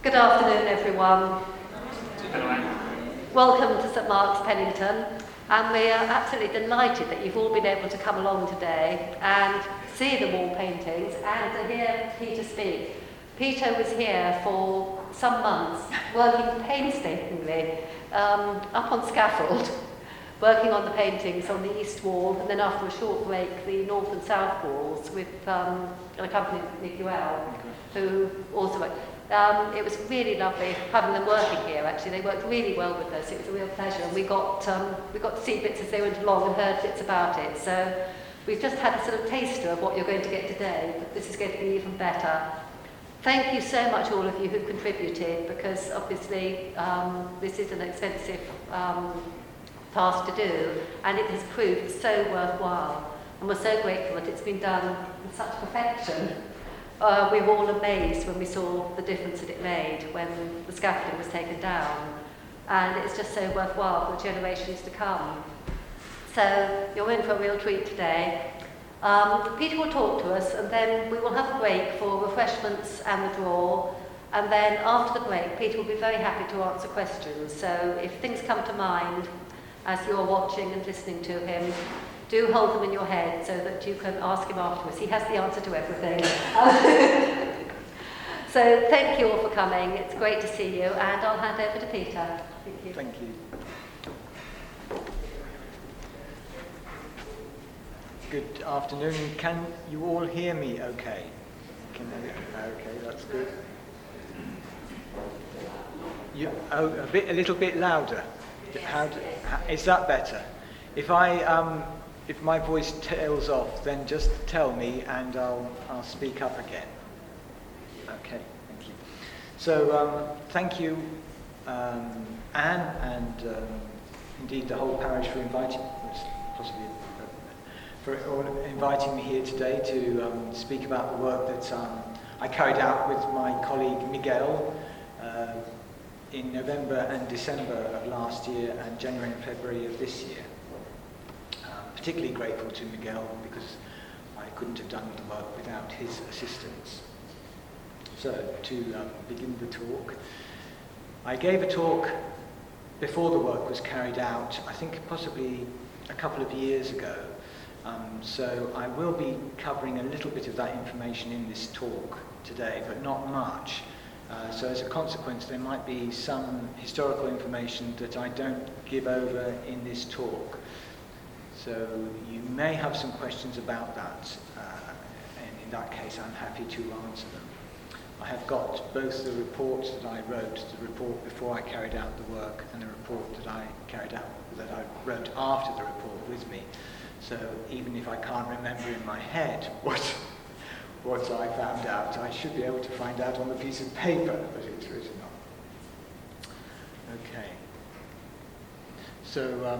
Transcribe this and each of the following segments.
Good afternoon, everyone. Welcome to St Mark's, Pennington, and we are absolutely delighted that you've all been able to come along today and see the wall paintings and to hear Peter speak. Peter was here for some months, working painstakingly up on scaffold, working on the paintings on the east wall, and then after a short break, the north and south walls with a company, Miguel, who also worked. It was really lovely having them working here, actually. They worked really well with us. It was a real pleasure, and we got to see bits as they went along and heard bits about it. So we've just had a sort of taster of what you're going to get today, but this is going to be even better. Thank you so much, all of you who contributed, because obviously this is an expensive task to do, and it has proved so worthwhile. And we're so grateful that it's been done with such perfection. We were all amazed when we saw the difference that it made when the scaffolding was taken down. And it's just so worthwhile for generations to come. So you're in for a real treat today. Peter will talk to us, and then we will have a break for refreshments and the draw. And then after the break, Peter will be very happy to answer questions. So if things come to mind as you're watching and listening to him, do hold them in your head so that you can ask him afterwards. He has the answer to everything. So thank you all for coming. It's great to see you, and I'll hand over to Peter. Thank you. Thank you. Good afternoon. Can you all hear me okay? Okay, that's good. A little bit louder. Is that better? If my voice tails off, then just tell me and I'll speak up again. Okay, thank you. So thank you, Anne, and indeed the whole parish for inviting me here today to speak about the work that I carried out with my colleague Miguel in November and December of last year and January and February of this year. Particularly grateful to Miguel because I couldn't have done the work without his assistance. So to begin the talk, I gave a talk before the work was carried out, I think possibly a couple of years ago. So I will be covering a little bit of that information in this talk today, but not much. So as a consequence, there might be some historical information that I don't give over in this talk. So you may have some questions about that, and in that case I'm happy to answer them. I have got both the reports that I wrote, the report before I carried out the work, and the report that I wrote after the report with me. So even if I can't remember in my head what I found out, I should be able to find out on the piece of paper that it's written on. Okay. So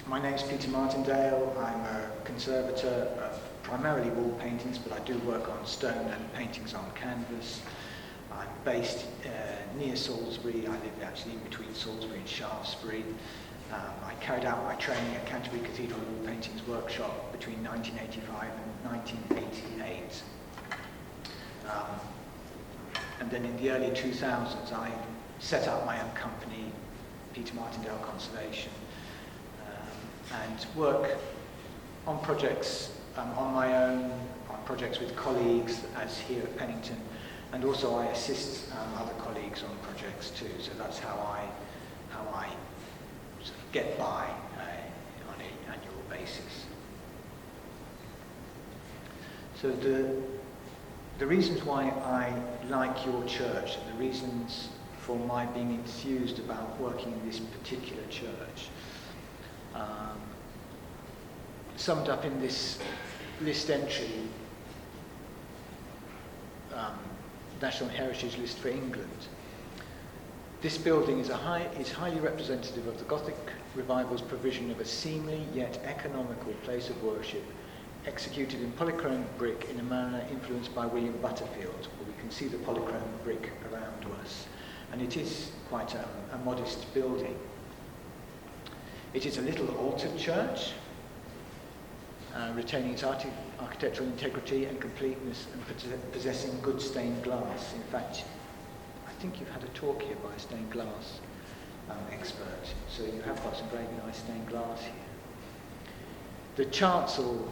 my name's Peter Martindale. I'm a conservator of primarily wall paintings, but I do work on stone and paintings on canvas. I'm based near Salisbury. I live actually in between Salisbury and Shaftesbury. I carried out my training at Canterbury Cathedral Wall Paintings Workshop between 1985 and 1988. And then in the early 2000s, I set up my own company, Peter Martindale Conservation, and work on projects on my own, on projects with colleagues, as here at Pennington, and also I assist other colleagues on projects too. So that's how I sort of get by on an annual basis. So the reasons why I like your church, and the reasons for my being enthused about working in this particular church, summed up in this list entry, National Heritage List for England. This building is highly representative of the Gothic Revival's provision of a seemly yet economical place of worship, executed in polychrome brick in a manner influenced by William Butterfield. We can see the polychrome brick around us, and it is quite a modest building. It is a little altered church, retaining its architectural integrity and completeness, and possessing good stained glass. In fact, I think you've had a talk here by a stained glass expert, so you have got some very nice stained glass here. The chancel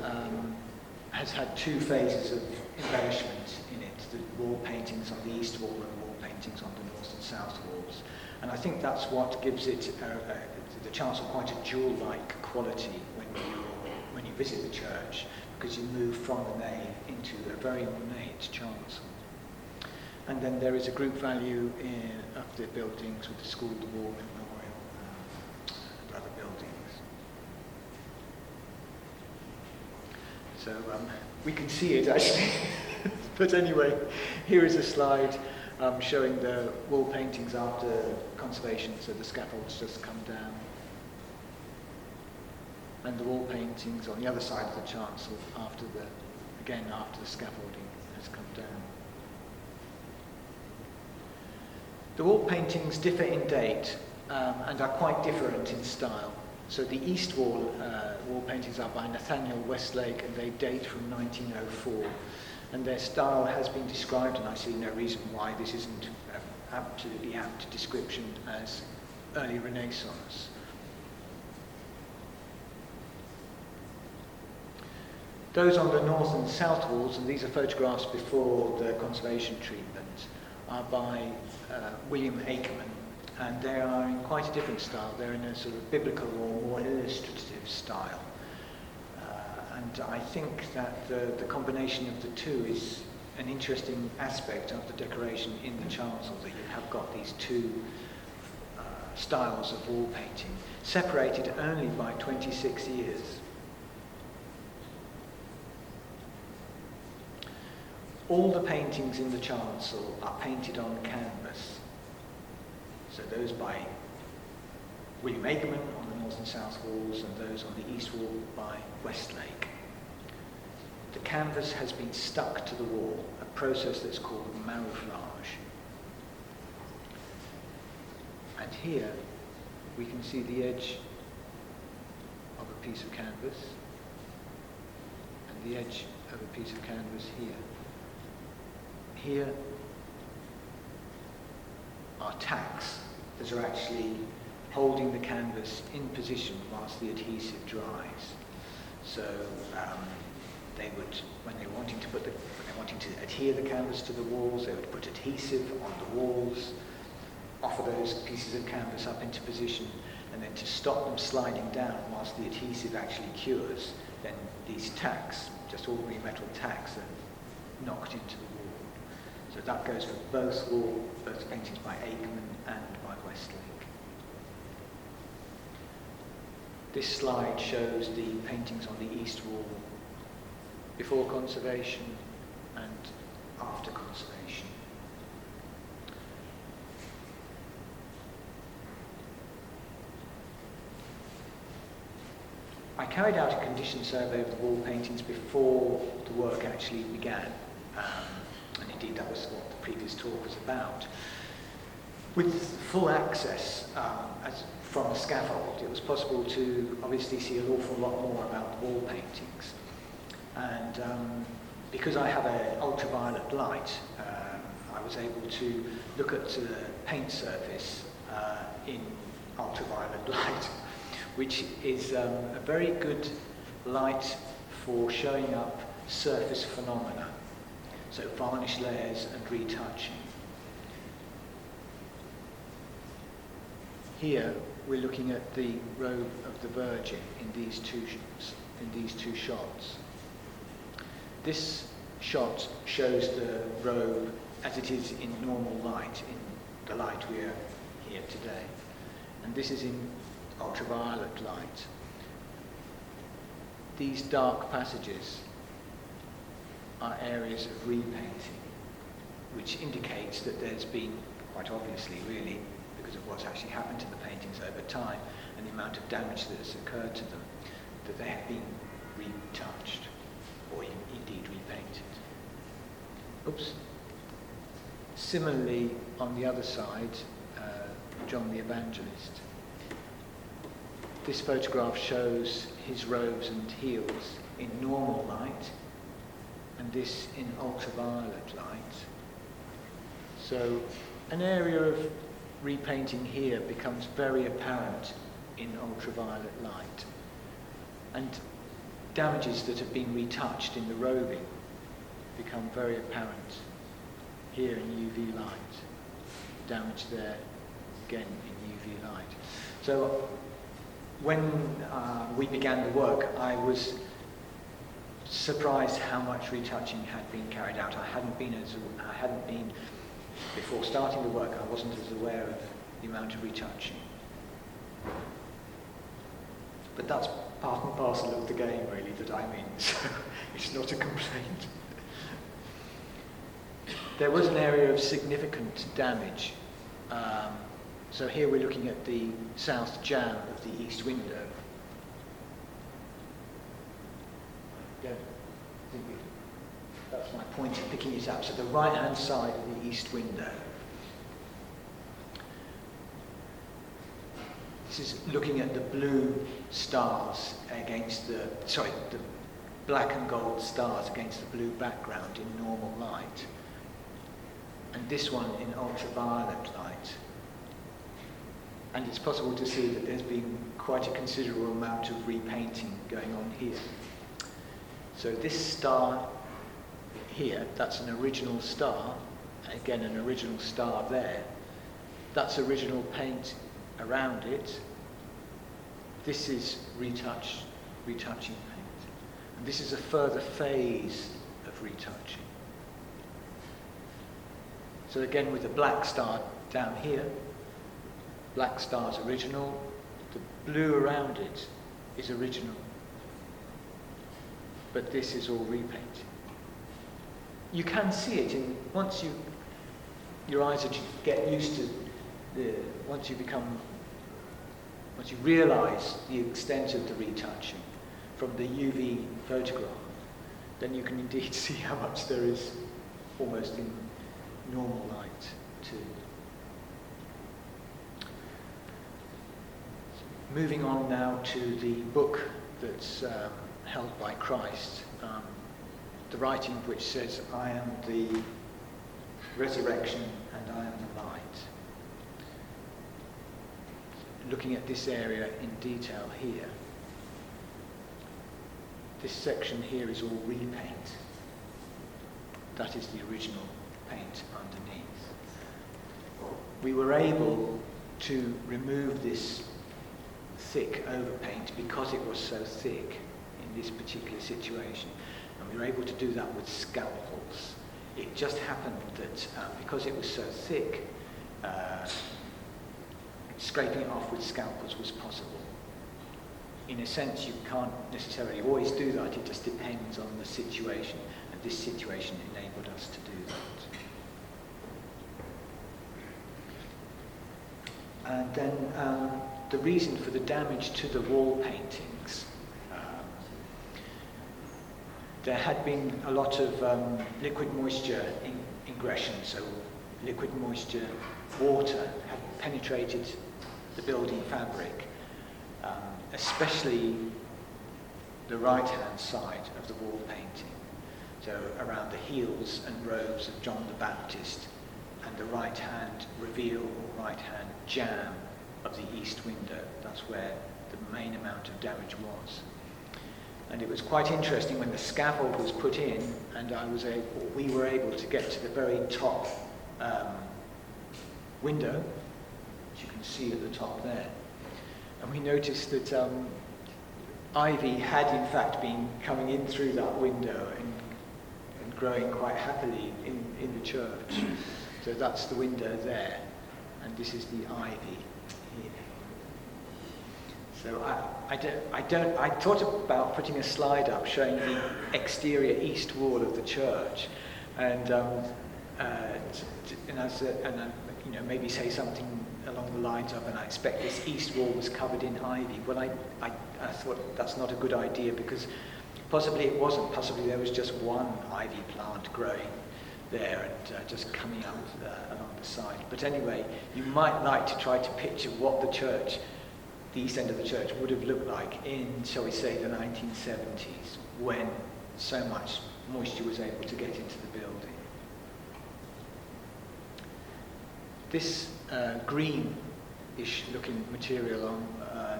has had two phases of embellishment in it, the wall paintings on the east wall and the wall paintings on the north and south walls. And I think that's what gives it, the chancel, quite a jewel-like quality when you visit the church, because you move from the nave into a very ornate chancel. And then there is a group value of the buildings with the school, the war memorial, and other buildings. So we can see it actually. But anyway, here is a slide showing the wall paintings after conservation, so the scaffold's just come down. And the wall paintings on the other side of the chancel after the scaffolding has come down. The wall paintings differ in date and are quite different in style. So the east wall paintings are by Nathaniel Westlake, and they date from 1904. And their style has been described, and I see no reason why this isn't absolutely apt description as early Renaissance. Those on the north and south walls, and these are photographs before the conservation treatment, are by William Akerman, and they are in quite a different style. They're in a sort of biblical or more illustrative style. And I think that the combination of the two is an interesting aspect of the decoration in the chancel, that you have got these two styles of wall painting, separated only by 26 years. All the paintings in the chancel are painted on canvas. So those by William Akerman on the north and south walls, and those on the east wall by Westlake. The canvas has been stuck to the wall, a process that's called marouflage. And here we can see the edge of a piece of canvas and the edge of a piece of canvas here. Here are tacks that are actually holding the canvas in position whilst the adhesive dries. So they would, when they're wanting to adhere the canvas to the walls, they would put adhesive on the walls, offer those pieces of canvas up into position, and then to stop them sliding down whilst the adhesive actually cures, then these tacks, just ordinary metal tacks, are knocked into the wall. So that goes for both paintings by Akerman and by Westlake. This slide shows the paintings on the east wall before conservation and after conservation. I carried out a condition survey of the wall paintings before the work actually began. And indeed that was what the previous talk was about. With full access from the scaffold, it was possible to obviously see an awful lot more about the wall paintings. And because I have an ultraviolet light, I was able to look at the paint surface in ultraviolet light, which is a very good light for showing up surface phenomena. So varnish layers and retouching. Here we're looking at the robe of the Virgin in these two shots. This shot shows the robe as it is in normal light, in the light we are here today. And this is in ultraviolet light. These dark passages are areas of repainting, which indicates that there's been, quite obviously really, because of what's actually happened to the paintings over time and the amount of damage that has occurred to them, that they have been retouched or indeed repainted. Oops. Similarly, on the other side, John the Evangelist. This photograph shows his robes and heels in normal light, and this in ultraviolet light. So an area of repainting here becomes very apparent in ultraviolet light, and damages that have been retouched in the roving become very apparent here in UV light, damage there again in UV light. So when we began the work, I was surprised how much retouching had been carried out. I hadn't been before starting the work. I wasn't as aware of the amount of retouching. But that's part and parcel of the game, really, that I'm in, so it's not a complaint. There was an area of significant damage. So here we're looking at the south jamb of the east window. That's my point of picking it up. So the right-hand side of the east window. This is looking at the blue stars against the black and gold stars against the blue background in normal light. And this one in ultraviolet light. And it's possible to see that there's been quite a considerable amount of repainting going on here. So this star here, that's an original star, again an original star there. That's original paint around it. This is retouching paint. And this is a further phase of retouching. So again with the black star down here, black star's original, the blue around it is original. But this is all repainted. You can see it once your eyes get used to once you realise the extent of the retouching from the UV photograph, then you can indeed see how much there is almost in normal light too. Moving on now to the book that's held by Christ, the writing of which says, "I am the resurrection and I am the light." Looking at this area in detail here, this section here is all repaint. That is the original paint underneath. We were able to remove this thick overpaint because it was so thick in this particular situation, and we were able to do that with scalpels. It just happened that because it was so thick, scraping it off with scalpels was possible. In a sense, you can't necessarily always do that, it just depends on the situation, and this situation enabled us to do that. And then the reason for the damage to the wall paintings, there had been a lot of liquid moisture ingression, so liquid moisture, water had penetrated the building fabric, especially the right-hand side of the wall painting, so around the heels and robes of John the Baptist and the right-hand reveal or right-hand jamb of the east window. That's where the main amount of damage was. And it was quite interesting when the scaffold was put in and we were able to get to the very top window, which you can see at the top there. And we noticed that ivy had in fact been coming in through that window and growing quite happily in the church. So that's the window there, and this is the ivy here. So I thought about putting a slide up showing the exterior east wall of the church, and maybe say something along the lines of, and I expect this east wall was covered in ivy. Well, I thought that's not a good idea, because possibly it wasn't. Possibly there was just one ivy plant growing there and just coming up along the side. But anyway, you might like to try to picture what the church, the east end of the church, would have looked like in, shall we say, the 1970s, when so much moisture was able to get into the building. This greenish looking material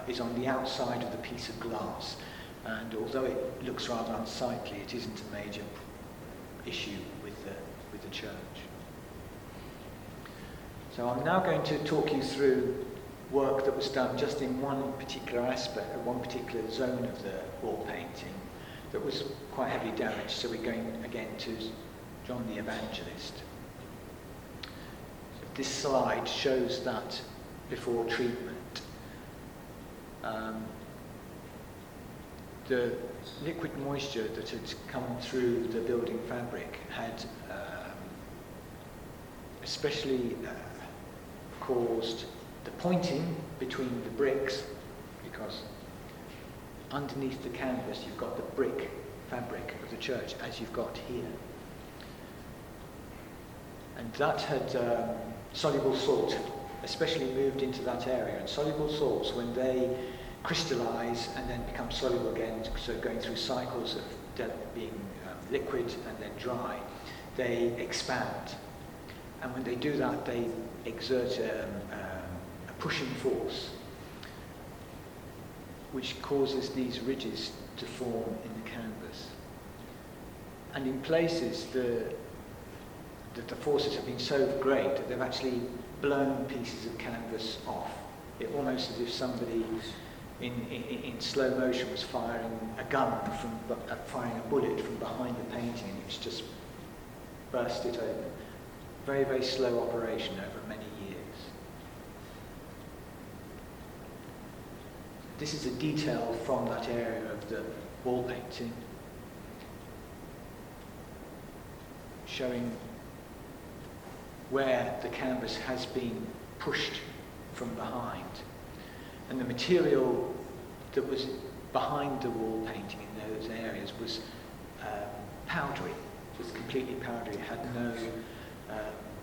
is on the outside of the piece of glass, and although it looks rather unsightly, it isn't a major issue with the church. So I'm now going to talk you through work that was done just in one particular aspect, one particular zone of the wall painting that was quite heavily damaged. So we're going again to John the Evangelist. This slide shows that before treatment. The liquid moisture that had come through the building fabric had especially caused the pointing between the bricks, because underneath the canvas you've got the brick fabric of the church, as you've got here. And that had soluble salt especially moved into that area. And soluble salts, when they crystallize and then become soluble again, so going through cycles of being liquid and then dry, they expand. And when they do that, they exert a pushing force, which causes these ridges to form in the canvas. And in places, the forces have been so great that they've actually blown pieces of canvas off. It almost as if somebody in slow motion was firing a bullet from behind the painting, and it's just burst it open. Very, very slow operation over many years. This is a detail from that area of the wall painting, showing where the canvas has been pushed from behind. And the material that was behind the wall painting in those areas was powdery, just completely powdery. It had no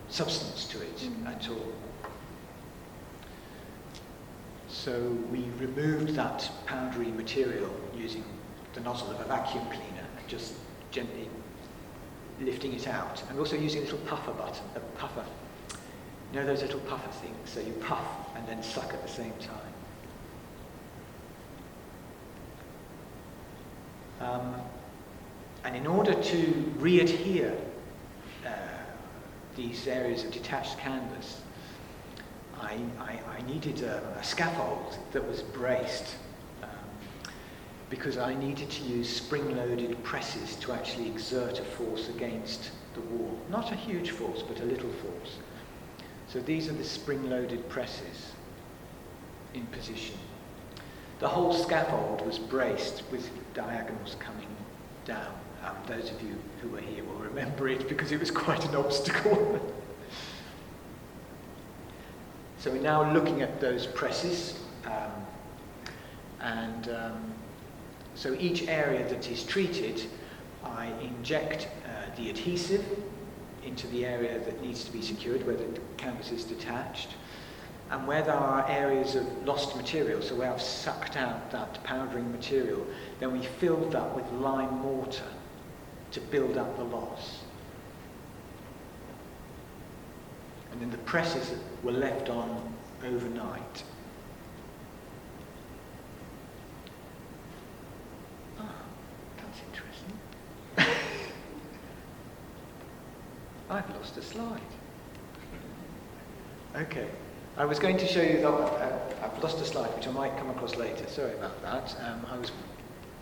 substance to it at all. So we removed that powdery material using the nozzle of a vacuum cleaner and just gently lifting it out, and also using a little puffer. You know those little puffer things? So you puff and then suck at the same time. And in order to re-adhere these areas of detached canvas, I needed a scaffold that was braced, because I needed to use spring-loaded presses to actually exert a force against the wall. Not a huge force, but a little force. So these are the spring-loaded presses in position. The whole scaffold was braced with diagonals coming down. Those of you who were here will remember it, because it was quite an obstacle. So we're now looking at those presses, so each area that is treated, I inject the adhesive into the area that needs to be secured, where the canvas is detached, and where there are areas of lost material, so where I've sucked out that powdering material, then we filled that with lime mortar to build up the loss. And then the presses were left on overnight. That's interesting. I've lost a slide. Okay. I was going to show you that I've lost a slide, which I might come across later. Sorry about that. I was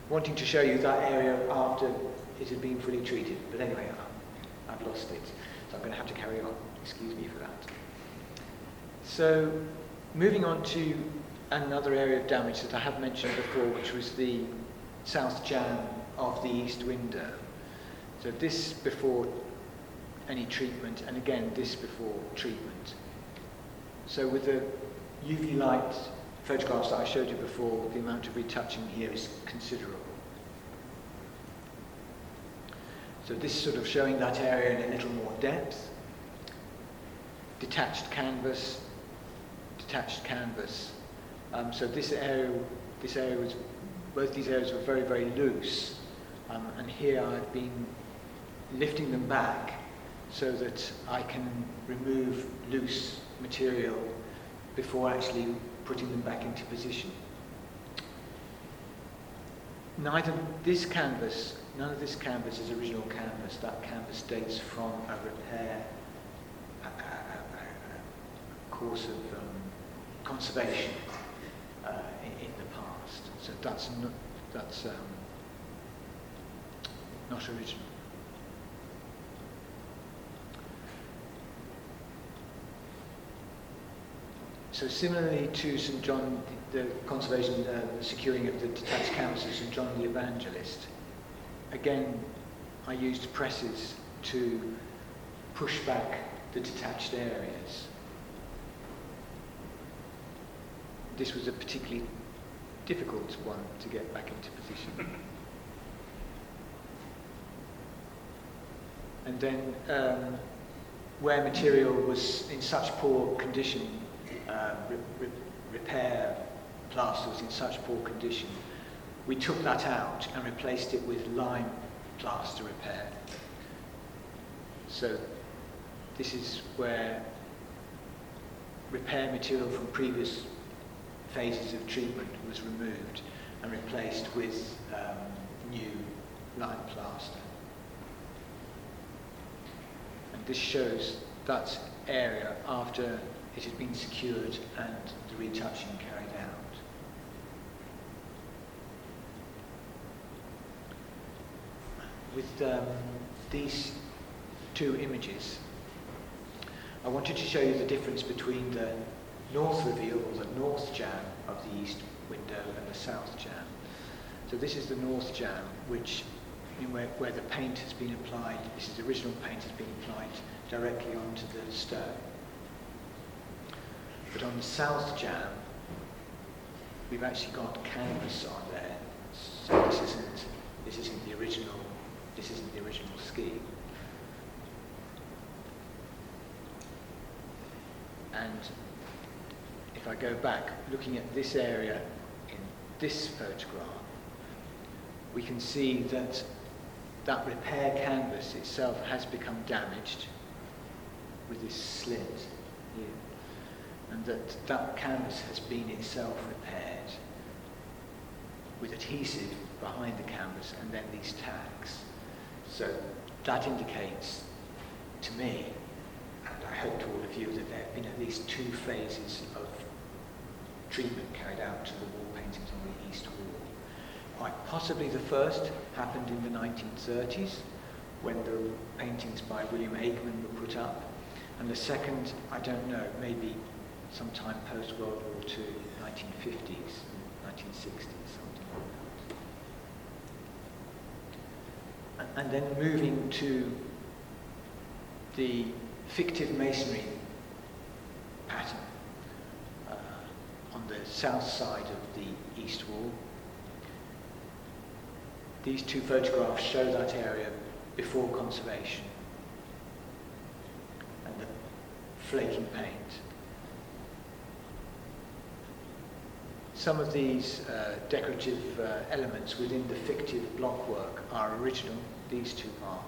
wanting to show you that area after it had been fully treated. But anyway, I've lost it. So I'm going to have to carry on. Excuse me for that. So, moving on to another area of damage that I have mentioned before, which was the south jamb of the east window. So this before any treatment, and again this before treatment. So with the UV light photographs that I showed you before, the amount of retouching here is considerable. So this is sort of showing that area in a little more depth. Detached canvas. So this area was, both these areas were very, very loose. And here I've been lifting them back so that I can remove loose material before actually putting them back into position. None of this canvas is original canvas. That canvas dates from a repair course of conservation in the past. So that's not original. So similarly to St. John, the conservation, the securing of the detached canvas of St. John the Evangelist, again, I used presses to push back the detached areas. This was a particularly difficult one to get back into position. And then where material was in such poor condition, repair plaster was in such poor condition, we took that out and replaced it with lime plaster repair. So this is where repair material from previous phases of treatment was removed and replaced with new lime plaster. And this shows that area after it has been secured and the retouching carried out. With these two images, I wanted to show you the difference between the north reveal, or the north jamb of the east window, and the south jamb. So this is the north jamb, which where the paint has been applied. This is the original paint has been applied directly onto the stone. But on the south jamb, we've actually got canvas on there. So this isn't the original scheme. And if I go back, looking at this area in this photograph, we can see that that repair canvas itself has become damaged with this slit here, and that canvas has been itself repaired with adhesive behind the canvas and then these tags. So that indicates to me, and I hope to all of you, that there have been at least two phases of treatment carried out to the wall paintings on the east wall. Quite possibly the first happened in the 1930s, when the paintings by William Aikman were put up, and the second, I don't know, maybe sometime post-World War II, 1950s, 1960s, something like that. And then moving to the fictive masonry pattern on the south side of the east wall. These two photographs show that area before conservation and the flaking paint. Some of these decorative elements within the fictive blockwork are original, these two are,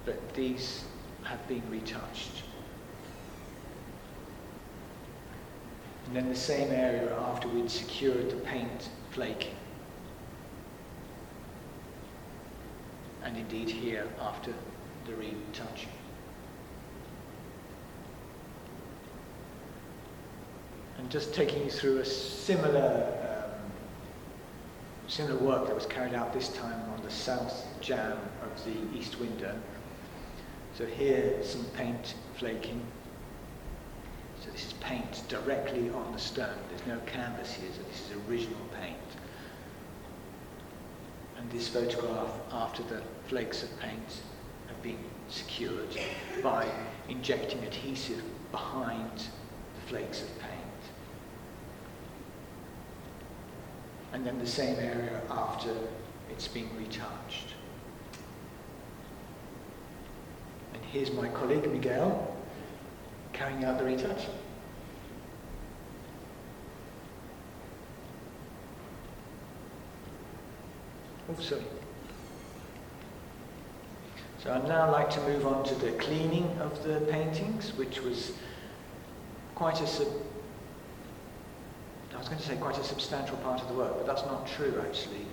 but these have been retouched. And then the same area after we'd secured the paint flaking. And indeed here after the retouching. And just taking you through a similar work that was carried out this time on the south jamb of the east window. So here some paint flaking. So this is paint directly on the stone. There's no canvas here, so this is original paint. And this photograph after the flakes of paint have been secured by injecting adhesive behind the flakes of paint. And then the same area after it's been retouched. And here's my colleague Miguel carrying out the retouch. Oh, sorry. So I'd now like to move on to the cleaning of the paintings, which was quite a I was going to say quite a substantial part of the work, but that's not true actually.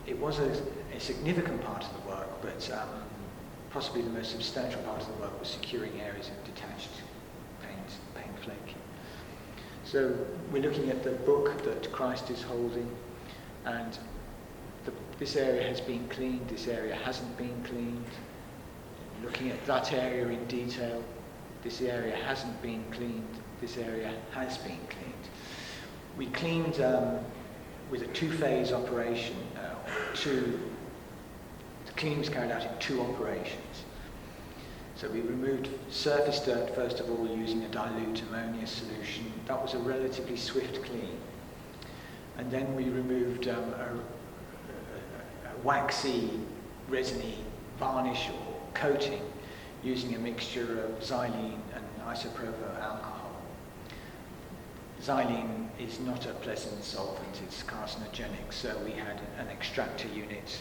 It was a significant part of the work, but possibly the most substantial part of the work was securing areas of detached paint flaking. So we're looking at the book that Christ is holding, and this area has been cleaned, this area hasn't been cleaned. Looking at that area in detail, this area hasn't been cleaned, this area has been cleaned. We cleaned with a two-phase operation. The cleaning was carried out in two operations. So we removed surface dirt, first of all, using a dilute ammonia solution. That was a relatively swift clean. And then we removed a waxy, resiny varnish or coating using a mixture of xylene and isopropyl alcohol. Xylene is not a pleasant solvent, it's carcinogenic, so we had an extractor unit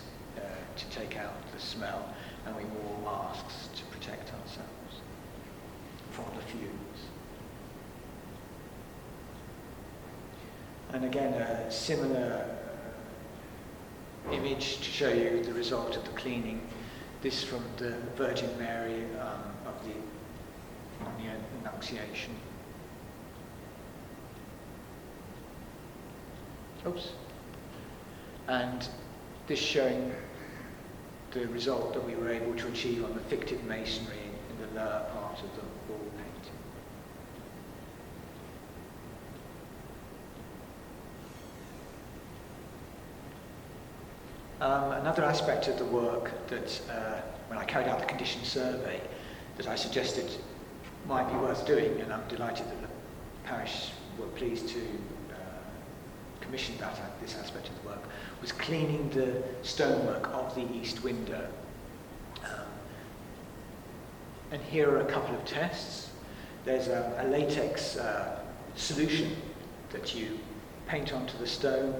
to take out the smell, and we wore masks to protect ourselves from the fumes. And again, a similar image to show you the result of the cleaning. This from the Virgin Mary on the Annunciation. Oops. And this showing the result that we were able to achieve on the fictive masonry in the lower part of the wall painting. Another aspect of the work that, when I carried out the condition survey, that I suggested might be worth doing, and I'm delighted that the parish were pleased to commission this aspect of the work, was cleaning the stonework of the east window. And here are a couple of tests. There's a latex solution that you paint onto the stone,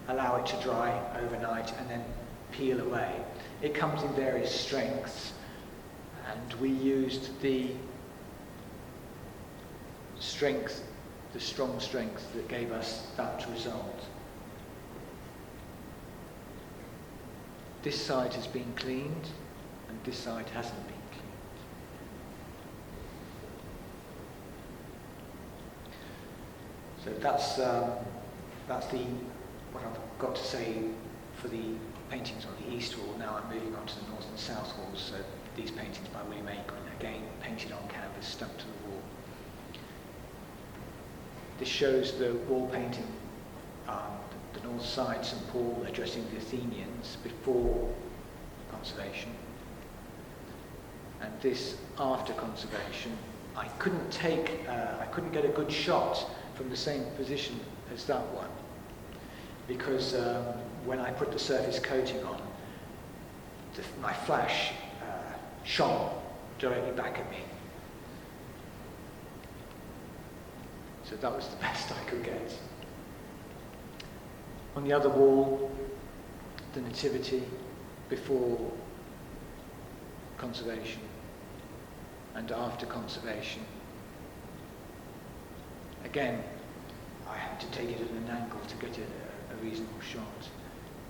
allow it to dry overnight, and then peel away. It comes in various strengths, and we used the strong strength that gave us that result. This side has been cleaned, and this side hasn't been cleaned. So that's what I've got to say for the paintings on the east wall. Now I'm moving on to the north and south walls. So these paintings by William Acorn, again painted on canvas, stuck to the wall. This shows the wall painting, the north side, St. Paul addressing the Athenians before conservation. And this after conservation. I couldn't get a good shot from the same position as that one, because when I put the surface coating on, my flash shone directly back at me. So that was the best I could get. On the other wall, the Nativity before conservation and after conservation. Again, I had to take it at an angle to get a reasonable shot.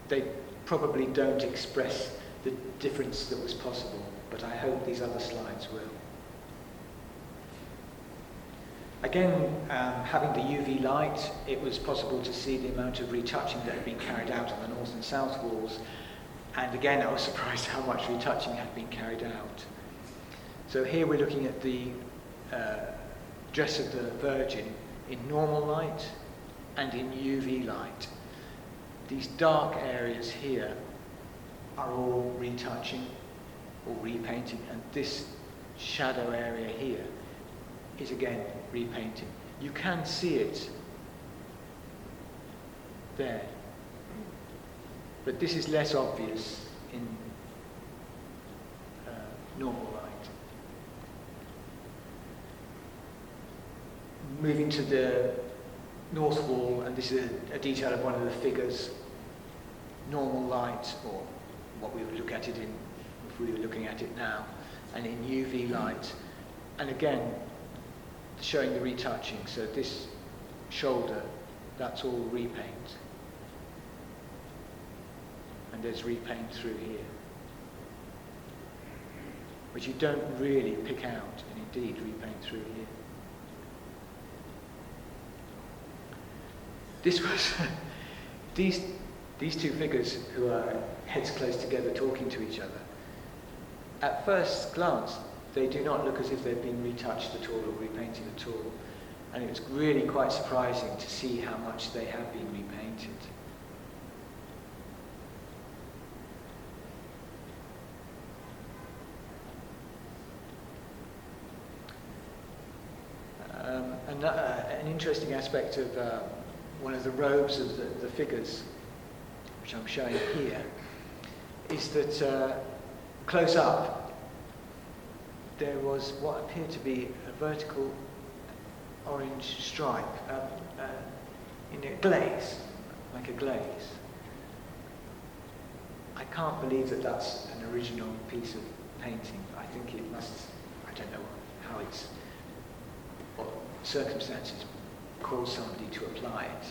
They probably don't express the difference that was possible, but I hope these other slides will. Again, having the UV light, it was possible to see the amount of retouching that had been carried out on the north and south walls. And again, I was surprised how much retouching had been carried out. So here we're looking at the dress of the Virgin in normal light and in UV light. These dark areas here are all retouching or repainting, and this shadow area here is again repainting. You can see it there, but this is less obvious in normal light. Moving to the north wall, and this is a detail of one of the figures, normal light, or what we would look at it in if we were looking at it now, and in UV light. And again, showing the retouching. So this shoulder, that's all repaint. And there's repaint through here, which you don't really pick out, and indeed repaint through here. This was these two figures who are heads close together talking to each other. At first glance, they do not look as if they've been retouched at all or repainted at all, and it was really quite surprising to see how much they have been repainted. An interesting aspect of one of the robes of the figures, which I'm showing here, is that close up there was what appeared to be a vertical orange stripe in a glaze, like a glaze. I can't believe that that's an original piece of painting. I think it must, I don't know how it's, what circumstances cause somebody to apply it.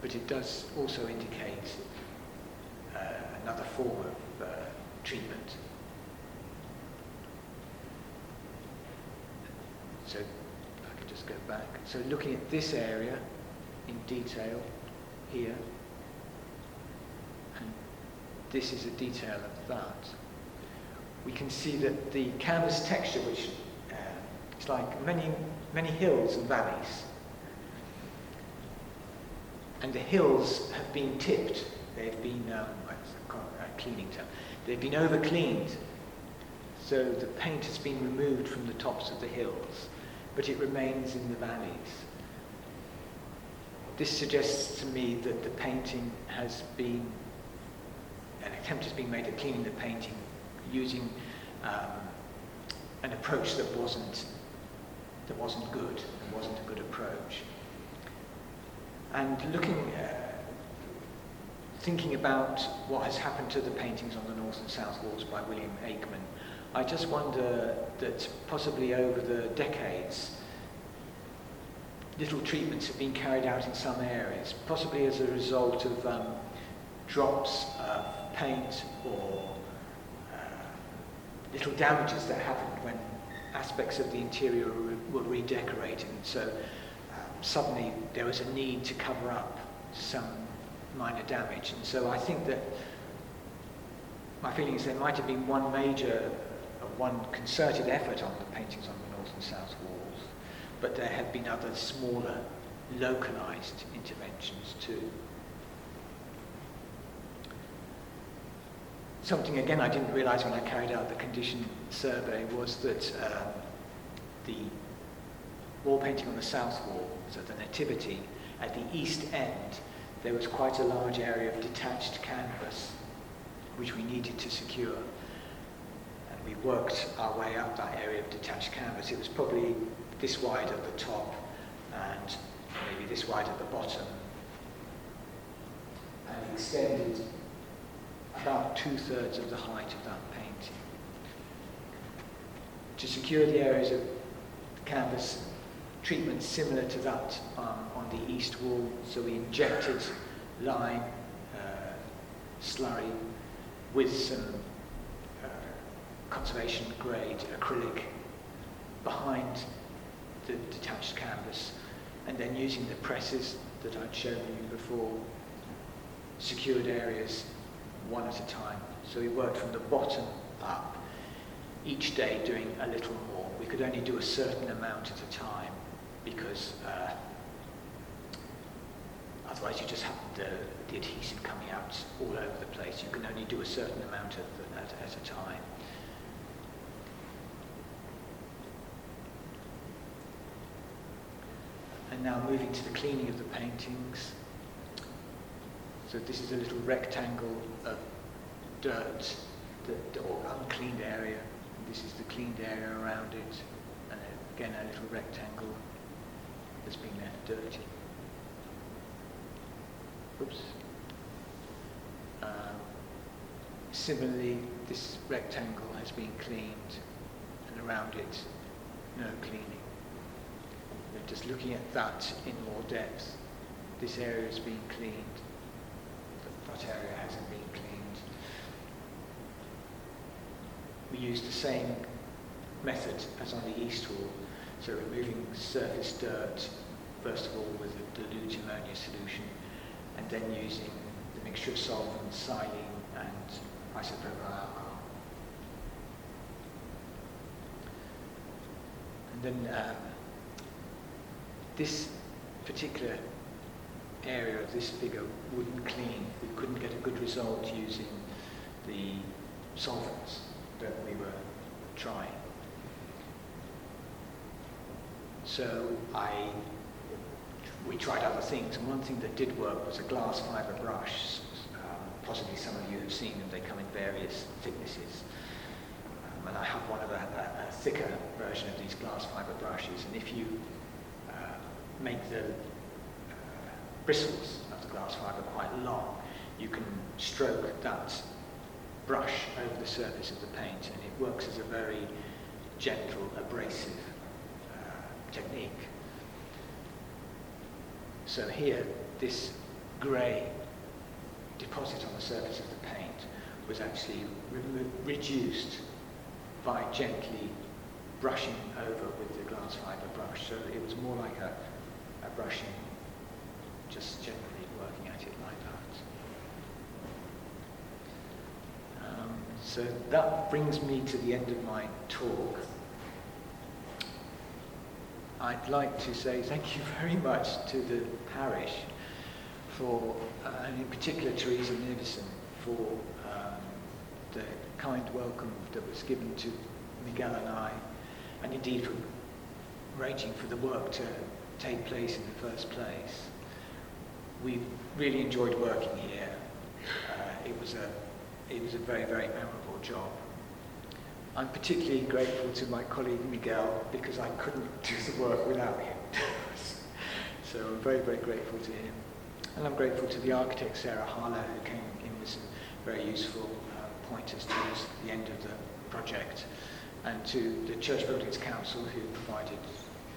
But it does also indicate another form of treatment. So if I can just go back. So looking at this area in detail here, and this is a detail of that. We can see that the canvas texture, which is like many hills and valleys, and the hills have been tipped. They've been, cleaning term. They've been over-cleaned, so the paint has been removed from the tops of the hills, but it remains in the valleys. This suggests to me that the painting has been, an attempt has been made at cleaning the painting using an approach that wasn't good, and wasn't a good approach. And thinking about what has happened to the paintings on the north and south walls by William Aikman, I just wonder that possibly over the decades, little treatments have been carried out in some areas, possibly as a result of drops of paint or little damages that happened when aspects of the interior were redecorated. So suddenly there was a need to cover up some minor damage. And so I think that my feeling is there might have been one concerted effort on the paintings on the north and south walls, but there have been other smaller, localized interventions too. Something, again, I didn't realize when I carried out the condition survey was that the wall painting on the south wall, so the Nativity, at the east end, there was quite a large area of detached canvas which we needed to secure. And we worked our way up that area of detached canvas. It was probably this wide at the top and maybe this wide at the bottom, and extended about 2/3 of the height of that painting. To secure the areas of canvas, treatment similar to that on the east wall, so we injected lime, slurry, with some conservation grade acrylic behind the detached canvas, and then using the presses that I'd shown you before, secured areas one at a time. So we worked from the bottom up, each day doing a little more. We could only do a certain amount at a time, because otherwise you just have the adhesive coming out all over the place. You can only do a certain amount at a time. And now moving to the cleaning of the paintings. So this is a little rectangle of dirt, or uncleaned area. This is the cleaned area around it. And again, a little rectangle that's been left dirty. Oops. similarly, this rectangle has been cleaned, and around it, no cleaning. We're just looking at that in more depth. This area has been cleaned, the front area hasn't been cleaned. We used the same method as on the east wall, so removing surface dirt, first of all with a dilute ammonia solution, and then using the mixture of solvent, silene and isopropyl alcohol. And then this particular area of this figure wouldn't clean. We couldn't get a good result using the solvents that we were trying. So we tried other things, and one thing that did work was a glass fibre brush. Possibly some of you have seen them, they come in various thicknesses. And I have one of a thicker version of these glass fibre brushes, and if you make the bristles of the glass fibre quite long, you can stroke that brush over the surface of the paint, and it works as a very gentle, abrasive technique. So here, this grey deposit on the surface of the paint was actually reduced by gently brushing over with the glass fibre brush, so that it was more like a brushing, just gently working at it like that. So that brings me to the end of my talk. I'd like to say thank you very much to the parish for, and in particular Teresa Nivison, for the kind welcome that was given to Miguel and I, and indeed for arranging for the work to take place in the first place. We really enjoyed working here. It was a very, very memorable job. I'm particularly grateful to my colleague Miguel, because I couldn't do the work without him. So I'm very, very grateful to him. And I'm grateful to the architect Sarah Harlow, who came in with some very useful pointers towards the end of the project, and to the Church Buildings Council, who provided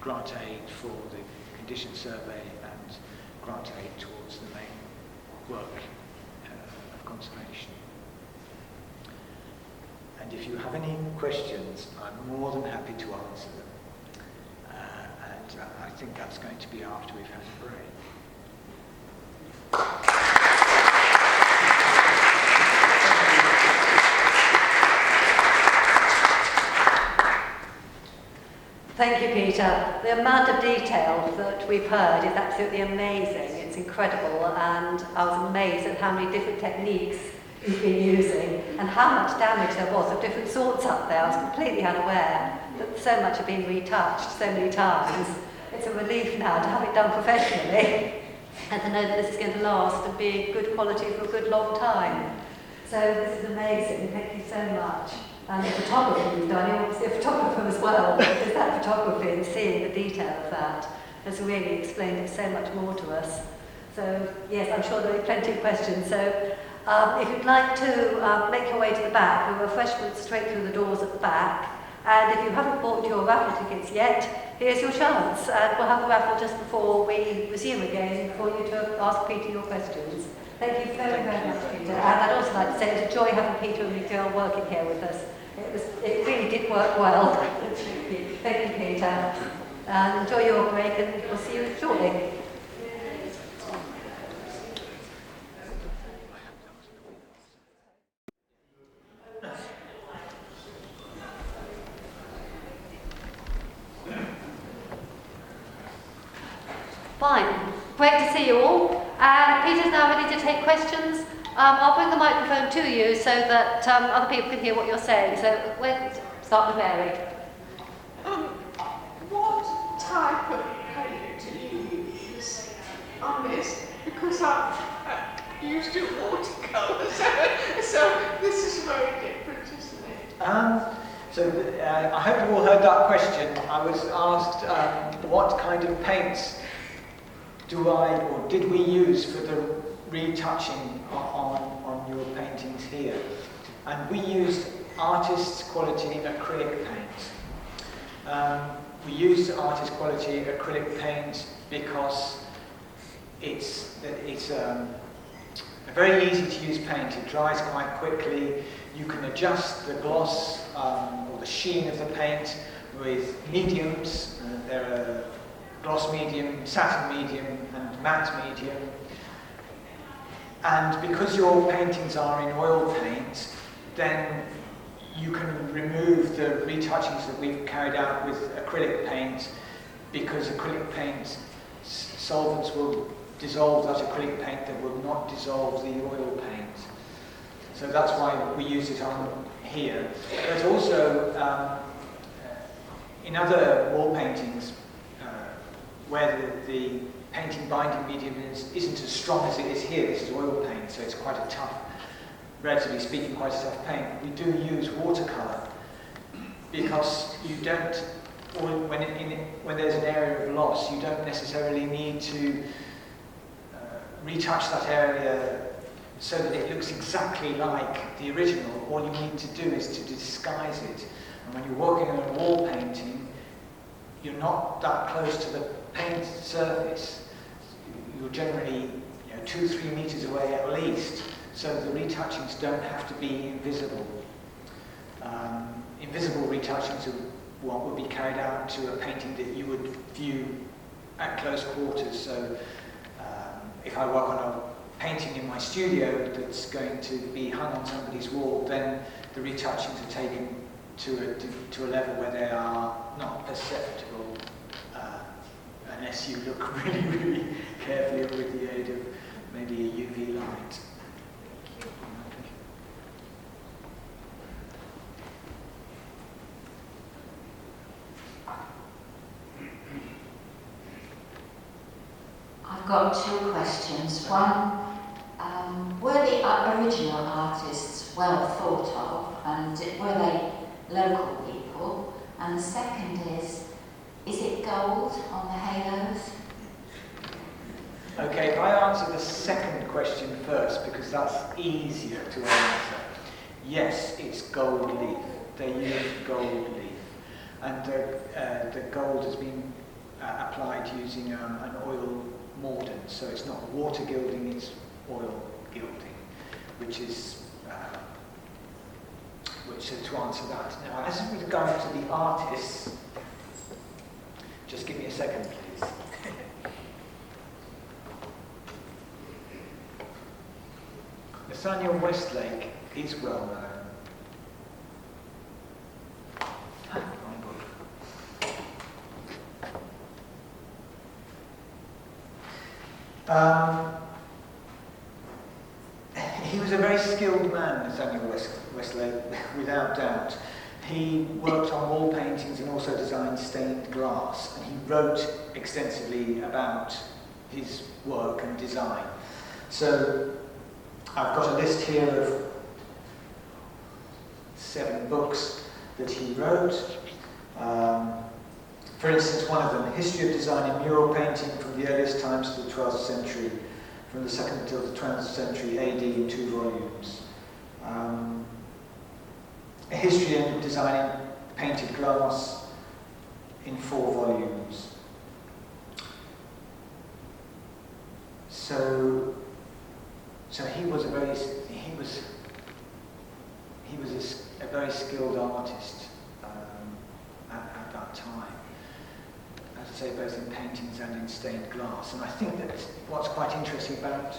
grant aid for the condition survey and grant aid towards the main work of conservation. And if you have any questions, I'm more than happy to answer them. And I think that's going to be after we've had a break. Thank you, Peter. The amount of detail that we've heard is absolutely amazing. It's incredible, and I was amazed at how many different techniques you've been using and how much damage there was of different sorts up there. I was completely unaware that so much had been retouched so many times. It's a relief now to have it done professionally and to know that this is going to last and be good quality for a good long time. So this is amazing. Thank you so much. And the photography you've done, you're obviously a photographer as well, because that photography and seeing the detail of that has really explained it so much more to us. So yes, I'm sure there are plenty of questions. So if you'd like to make your way to the back, there are refreshments straight through the doors at the back. And if you haven't bought your raffle tickets yet, here's your chance. And we'll have the raffle just before we resume again, for you to ask Peter your questions. Thank you very, very much, Peter. And I'd also like to say it's a joy having Peter and Miguel working here with us. It really did work well. Thank you, Peter. And enjoy your break, and we'll see you shortly. Fine. Great to see you all. Peter's now ready to take questions. I'll bring the microphone to you so that other people can hear what you're saying. So we'll start with Mary. What type of paint do you use on this? Because I've used it watercolours, so this is very different, isn't it? I hope you all heard that question. I was asked what kind of paints did we use for the retouching on your paintings here And we used artist's quality acrylic paint. We used artist quality acrylic paint because it's a very easy to use paint. It dries quite quickly. You can adjust the gloss or the sheen of the paint with mediums. There are gloss medium, satin medium, and matte medium. And because your paintings are in oil paint, then you can remove the retouchings that we've carried out with acrylic paint, because acrylic paint solvents will dissolve that acrylic paint that will not dissolve the oil paint. So that's why we use it on here. There's also, in other wall paintings, where the painting binding medium isn't as strong as it is here. This is oil paint, so it's quite a tough, relatively speaking, quite a tough paint. We do use watercolour because you don't, when there's an area of loss, you don't necessarily need to retouch that area so that it looks exactly like the original. All you need to do is to disguise it. And when you're working on a wall painting, you're not that close to the paint surface. You're generally 2-3 meters away at least, so the retouchings don't have to be invisible. Invisible retouchings are what would be carried out to a painting that you would view at close quarters. So if I work on a painting in my studio that's going to be hung on somebody's wall, then the retouchings are taken to a level where they are not perceptible unless you look really, really carefully with the aid of maybe a UV light. I've got 2 questions. One, were the original artists well thought of, and were they local people? And the second is it gold on the halos? Okay, if I answer the second question first, because that's easier to answer. Yes, it's gold leaf. They use gold leaf. And the gold has been applied using an oil mordant, so it's not water gilding, it's oil gilding, which is to answer that. Now, as with regard to the artists, just give me a second, please. Nathaniel Westlake is well known. He was a very skilled man, Nathaniel Westlake, without doubt. He worked on wall paintings and also designed stained glass, and he wrote extensively about his work and design. So I've got a list here of 7 books that he wrote. For instance, one of them, History of Design in Mural Painting from the earliest times to the 12th century, from the 2nd till the 12th century AD in 2 volumes. A History of Design in Painted Glass in 4 volumes. So he was a very skilled artist at that time. As I say, both in paintings and in stained glass. And I think that what's quite interesting about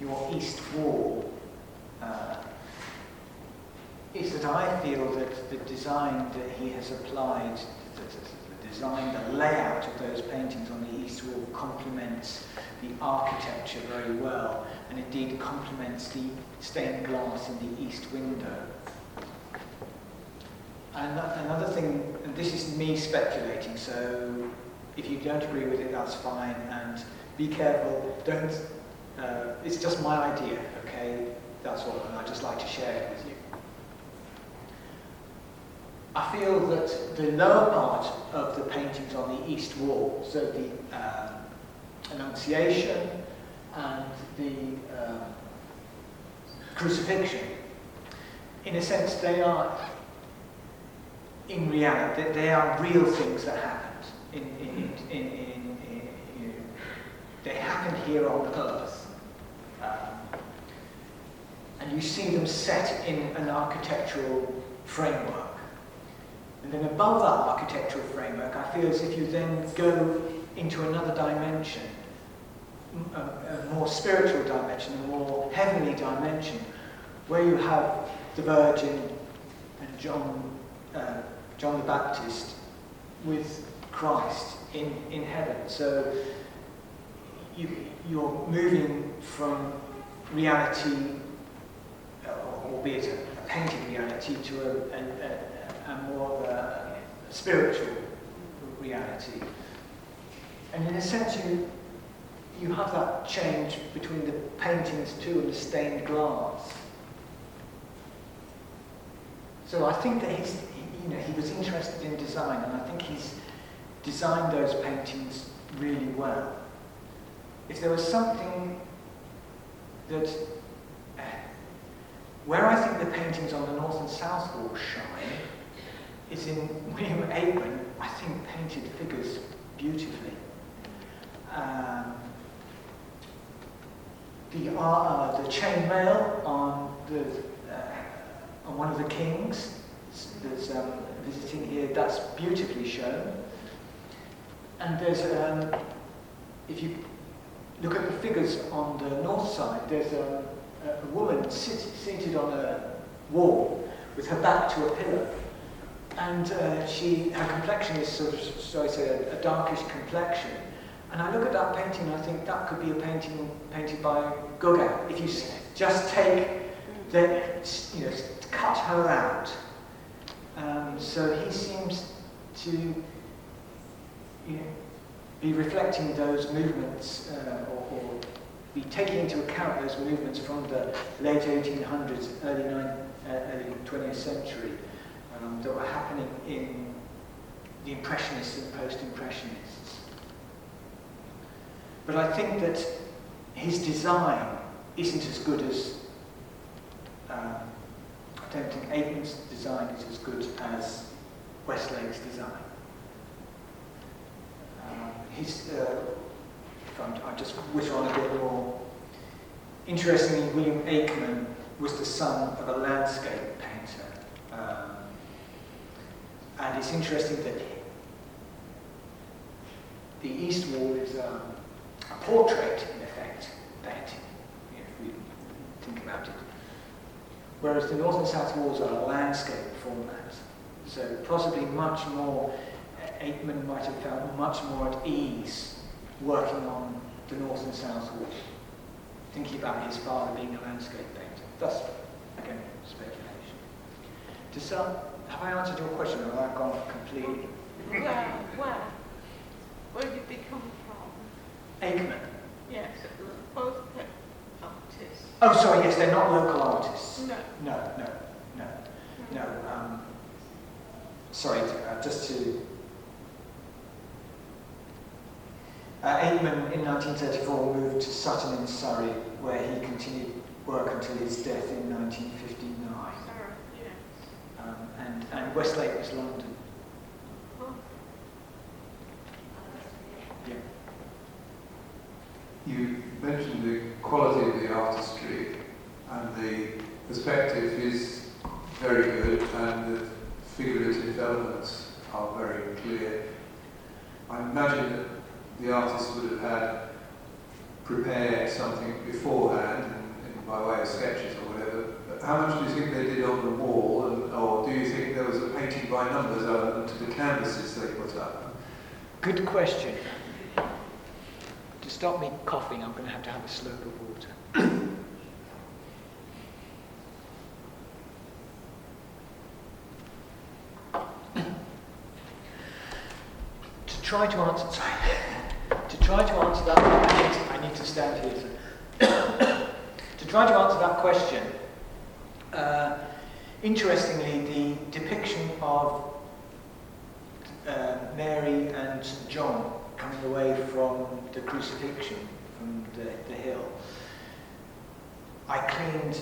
your east wall is that I feel that the design that he has applied, the layout of those paintings on the east wall complements the architecture very well, and indeed complements the stained glass in the east window. And another thing, and this is me speculating, so if you don't agree with it, that's fine, and be careful, don't, it's just my idea, okay? That's all, and I'd just like to share it with you. I feel that the lower part of the paintings on the east wall, so the Annunciation and the Crucifixion, in a sense, they are, in reality, they are real things that happened. They happened here on Earth. And you see them set in an architectural framework. And then above that architectural framework, I feel as if you then go into another dimension, a more spiritual dimension, a more heavenly dimension, where you have the Virgin and John the Baptist with Christ in heaven. So you're moving from reality, albeit a painted reality, to a more of a spiritual reality. And in a sense, you have that change between the paintings too and the stained glass. So I think that he was interested in design, and I think he's designed those paintings really well. If there was something that, where I think the paintings on the north and south wall shine, is in William Aikman, I think, painted figures beautifully. The chainmail on one of the kings that's visiting here, that's beautifully shown. And there's, if you look at the figures on the north side, there's a woman seated on a wall with her back to a pillar. And her complexion is sort of, a darkish complexion. And I look at that painting and I think that could be a painting painted by Gauguin. If you just take cut her out. So he seems to be reflecting those movements or be taking into account those movements from the late 1800s, early 20th century that were happening in the Impressionists and Post-Impressionists. But I think that his design isn't as good as, I don't think Aikman's design is as good as Westlake's design. I just wish on a bit more. Interestingly, William Aikman was the son of a landscape painter. And it's interesting that the east wall is a portrait, in effect, painting, if we think about it. Whereas the north and south walls are a landscape format. So possibly much more, Aikman might have felt much more at ease working on the north and south walls, thinking about his father being a landscape painter. That's, again, speculation. Have I answered your question, or have I gone completely? Where did they come from? Aikman. Yes, both artists. Oh, sorry, yes, they're not local artists. No. No. Sorry, just to... Aikman in 1934 moved to Sutton in Surrey, where he continued work until his death in 1959. And Westlake was London. Oh. Yeah. You mentioned the quality of the artistry, and the perspective is very good, and the figurative elements are very clear. I imagine that the artist would have had prepared something beforehand, by way of sketches or whatever. But how much do you think they did on the wall, or do you think there was a painting by numbers element to the canvases they put up? Good question. To stop me coughing, I'm going to have a slurp of water. To try to answer that, I need to stand here. To try to answer that question, interestingly, the depiction of Mary and St. John coming away from the crucifixion, from the hill, I cleaned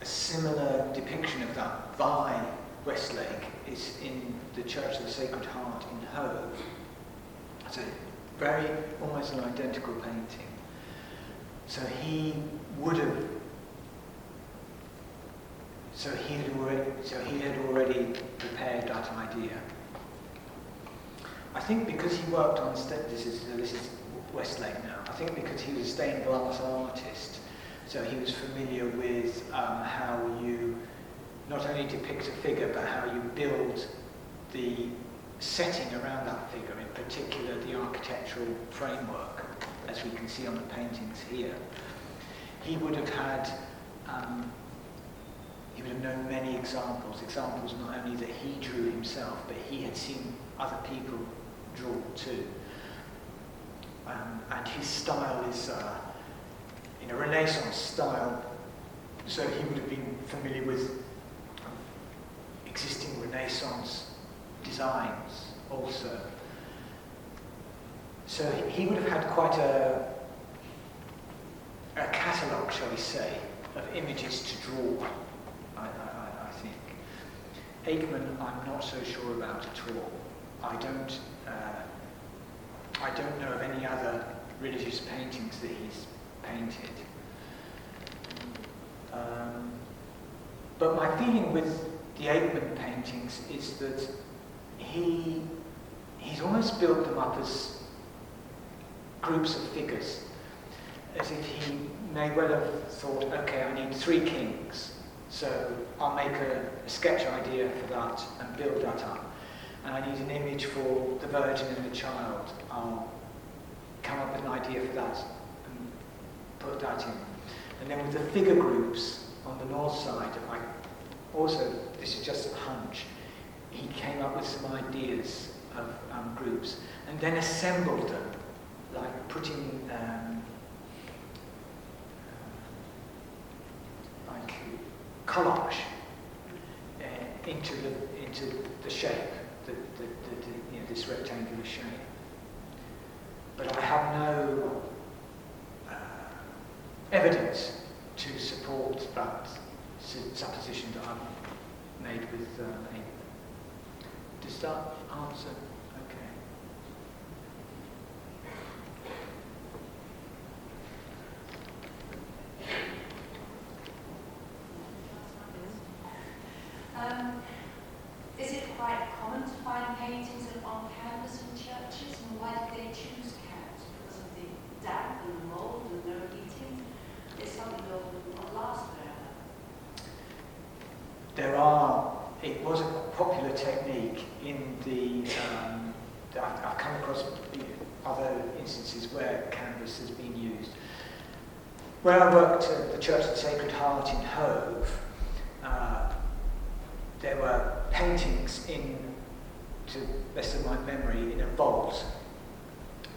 a similar depiction of that by Westlake is in the Church of the Sacred Heart in Hove. It's a very, almost an identical painting. So he had already prepared that idea. I think because he worked on this is Westlake now. I think because he was a stained glass artist, so he was familiar with how you not only depict a figure, but how you build the setting around that figure, in particular the architectural framework, as we can see on the paintings here. He would have had, he would have known many examples not only that he drew himself, but he had seen other people draw too. And his style is in a Renaissance style, so he would have been familiar with existing Renaissance designs also. So he would have had quite a catalogue, shall we say, of images to draw, I think. Aikman, I'm not so sure about at all. I don't know of any other religious paintings that he's painted. But my feeling with the Aikman paintings is that he's almost built them up as groups of figures, as if he may well have thought, okay, I need 3 kings, so I'll make a sketch idea for that and build that up. And I need an image for the Virgin and the Child. I'll come up with an idea for that and put that in. And then with the figure groups on the north side, this is just a hunch, he came up with some ideas of groups and then assembled them, like putting like collage into the shape, this rectangular shape. But I have no evidence to support that supposition that I've made with Aikman. Does that answer? Okay. Is it quite common to find paintings on canvas in churches, and why did they choose canvas? Because of the damp and the mould and no heating? It's something that will not last forever. It was a popular technique in I've come across other instances where canvas has been used. When I worked at the Church of the Sacred Heart in Hove, there were paintings to the best of my memory, in a vault,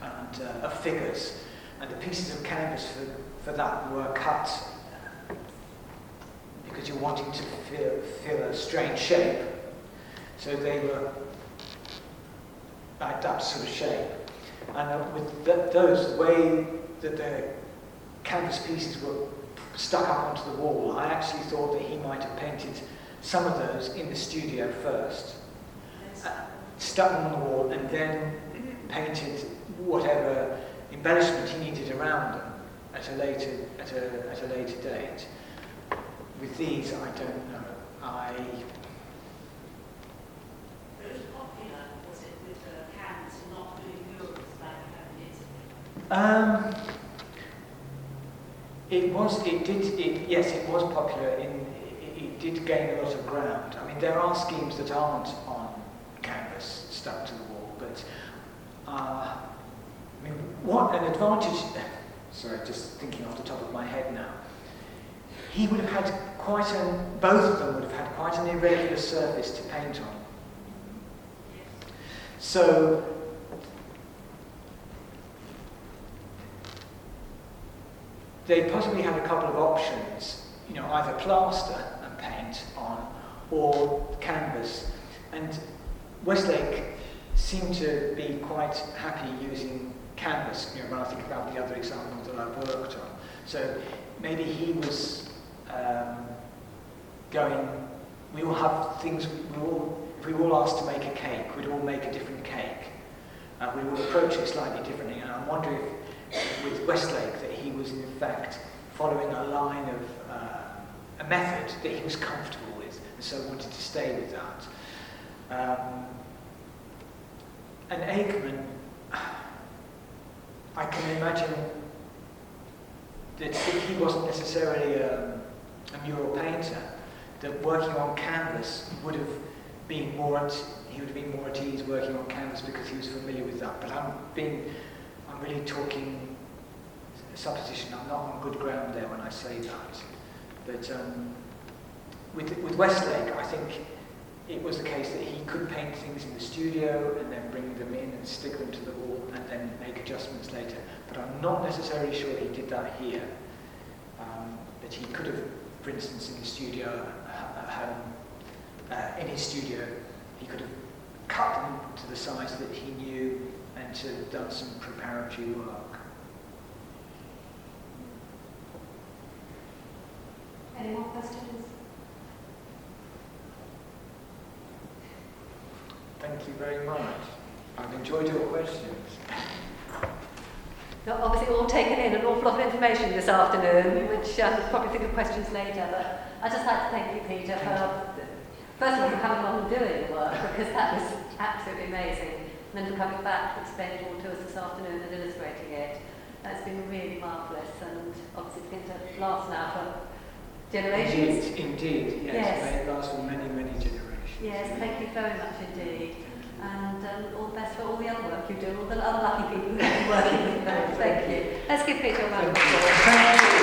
and of figures, and the pieces of canvas for that were cut because you're wanting to feel a strange shape. So they were like that sort of shape. And with the way that the canvas pieces were stuck up onto the wall, I actually thought that he might have painted some of those in the studio first, stuck them on the wall, and then painted whatever embellishment he needed around them at a later date. With these, I don't know. It was popular, was it, with the canvas and not doing murals like it was popular. It did gain a lot of ground. I mean, there are schemes that aren't on canvas stuck to the wall, but I mean, what an advantage. Sorry, just thinking off the top of my head now. He would have had both of them would have had quite an irregular surface to paint on. So they possibly had a couple of options, either plaster and paint on, or canvas. And Westlake seemed to be quite happy using canvas, when I think about the other examples that I've worked on. So maybe he was going, we all have things, if we were all asked to make a cake, we'd all make a different cake. We will approach it slightly differently, and I'm wondering if with Westlake that he was in fact following a line of a method that he was comfortable with, and so wanted to stay with that. And Aikman, I can imagine that if he wasn't necessarily a mural painter, that working on canvas would have been more he would have been more at ease working on canvas because he was familiar with that. But I'm really talking supposition. I'm not on good ground there when I say that. But with Westlake, I think it was the case that he could paint things in the studio and then bring them in and stick them to the wall and then make adjustments later. But I'm not necessarily sure he did that here. But he could have, for instance, in the studio at home, in his studio, he could have cut them to the size that he knew and to have done some preparatory work. Any more questions? Thank you very much. I've enjoyed your questions. You've obviously all taken in an awful lot of information this afternoon, which we'll probably think of questions later, but I'd just like to thank you, Peter, for first of all for coming along and doing the work, because that was absolutely amazing, and then for coming back to explain it all to us this afternoon and illustrating it. That's been really marvellous, and obviously it's going to last now for generations. Indeed, yes. May it last for many, many generations. Yes, thank you very much indeed. And all the best for all the other work you do, all the other lucky people who are working with them. Thank you. Let's give Peter a round of applause. Thank you.